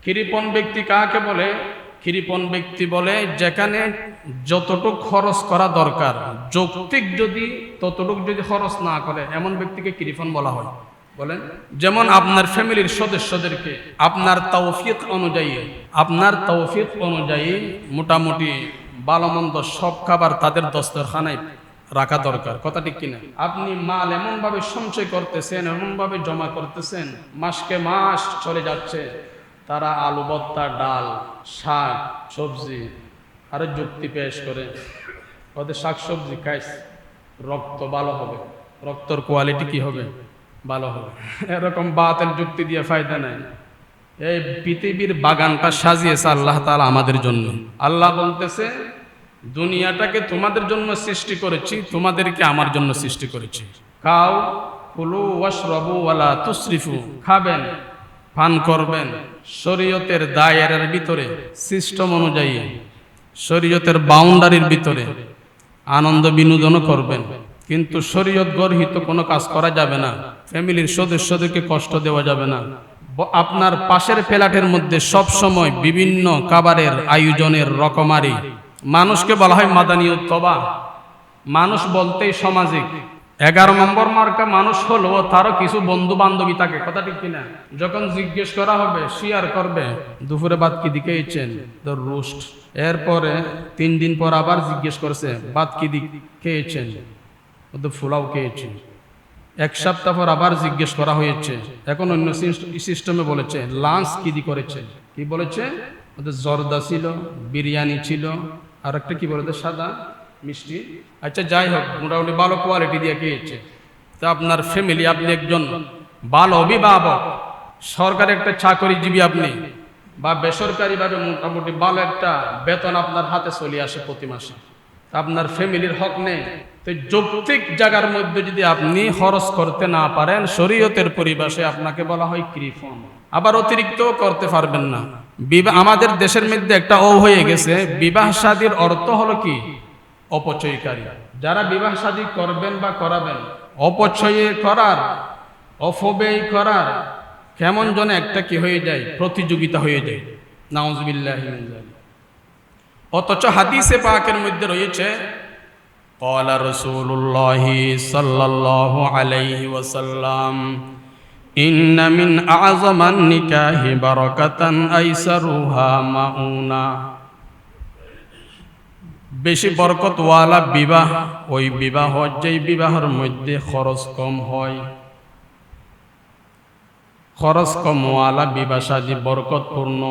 কৃপণ ব্যক্তি কাকে বলে? কৃপণ ব্যক্তি বলে যেখানে যতটুক খরচ করা দরকার যৌক্তিক যদি ততটুক যদি খরচ না করে এমন ব্যক্তিকে কৃপণ বলা হয়। বলেন, যেমন আপনার ফ্যামিলির সদস্যদেরকে আপনার তৌফিক অনুযায়ী মোটামুটি ভালো মন্দ সব খাবার তাদের দস্তরখানায় রাখা দরকার। কথা ঠিক কিনা? আপনি মাল এমন ভাবে সঞ্চয় করতেছেন, এমন ভাবে জমা করতেছেন, মাসকে মাস চলে যাচ্ছে, তারা আলু ভর্তা, ডাল, শাক সবজি আরো যুক্তি পেশ করে ওদের শাক সবজি খাইস রক্ত ভালো হবে, রক্তর কোয়ালিটি কি হবে? ভালো হবে। এরকম বাতের যুক্তি দিয়ে ফায়দা নাই। এই পৃথিবীর বাগানটা সাজিয়েছে আল্লাহ তাআলা আমাদের জন্য। আল্লাহ বলতেছে দুনিয়াটাকে তোমাদের জন্য সৃষ্টি করেছি, তোমাদেরকে আমার জন্য সৃষ্টি করেছি। খাও, কুলু ওয়াশরাবু ওয়ালা তুসরিফু, খাবেন, পান করবেন শরীয়তের দায়রার ভিতরে, সিস্টেম অনুযায়ী, শরীয়তের বাউন্ডারির ভিতরে আনন্দ বিনোদনও করবেন, কিন্তু শরীয়ত গর্হিত কোনো কাজ করা যাবে না। ফ্যামিলির সদস্যদেরকে কষ্ট দেওয়া যাবে না। আপনার পাশের ফ্ল্যাটের মধ্যে সব সময় বিভিন্ন খাবারের আয়োজনের রকমারি। মানুষকে বলা হয় মাদানিয়ত তবা। মানুষ বলতেই সামাজিক। 11 নম্বর মার্কা মানুষ হলেও তারও কিছু বন্ধু বান্ধবী থাকে। কথা ঠিক কিনা? যখন জিজ্ঞেস করা হবে শেয়ার করবে দুপুরে ভাত কি দিয়ে খেয়েছেন, তো রোস্ট। এরপরে 3 দিন পর আবার জিজ্ঞেস করছে ভাত কি দিয়ে খেয়েছেন, তো ফুলাও খেয়েছেন। 1 সপ্তাহ পর আবার জিজ্ঞেস করা হয়েছে, এখন অন্য সিস্টেমে বলেছে লাঞ্চ কি দিয়ে করেছে। কি বলেছে? ওদের জর্দা ছিল, বিরিয়ানি ছিল, আর একটা কি বলে সাদা মিষ্টি। আচ্ছা যাই হোক, মোটামুটি ভালো কোয়ালিটি দিয়ে খেয়েছে। তো আপনার ফ্যামিলি, আপনি একজন ভালো অভিভাবক, সরকারি একটা চাকরিজীবী আপনি, বা বেসরকারিভাবে মোটামুটি ভালো একটা বেতন আপনার হাতে চলে আসে প্রতি মাসে, আপনার ফ্যামিলির হক নেই। তো যৌক্তিক জায়গার মধ্যে যদি আপনি খরচ করতে না পারেন শরীয়তের পরিভাষায় আপনাকে বলা হয় কৃপণ। আবার অতিরিক্তও করতে পারবেন না। আমাদের দেশের মধ্যে একটা হয়ে গেছে, বিবাহ শাদীর অর্থ হলো কি? অপচয়কারী। যারা বিবাহ শাদী করবেন বা করাবেন, অপচয় করার, অপব্যয় করার কেমন যেন একটা কি হয়ে যায়, প্রতিযোগিতা হয়ে যায়। নাউজুবিল্লাহি মিন যালিক। অথচ হাদিসে পাকের মধ্যে রয়েছে ক্বালা রাসূলুল্লাহি সাল্লাল্লাহু আলাইহি ওয়াসাল্লাম ইন্না মিন আ'যামান নিকাহি বারাকাতান আইসারুহা মাউনা। বেশি বরকতওয়ালা বিবাহ ওই বিবাহ যেই বিবাহের মধ্যে খরচ কম হয়। খরচ কমওয়ালা বিবাহ শাদী বরকতপূর্ণ,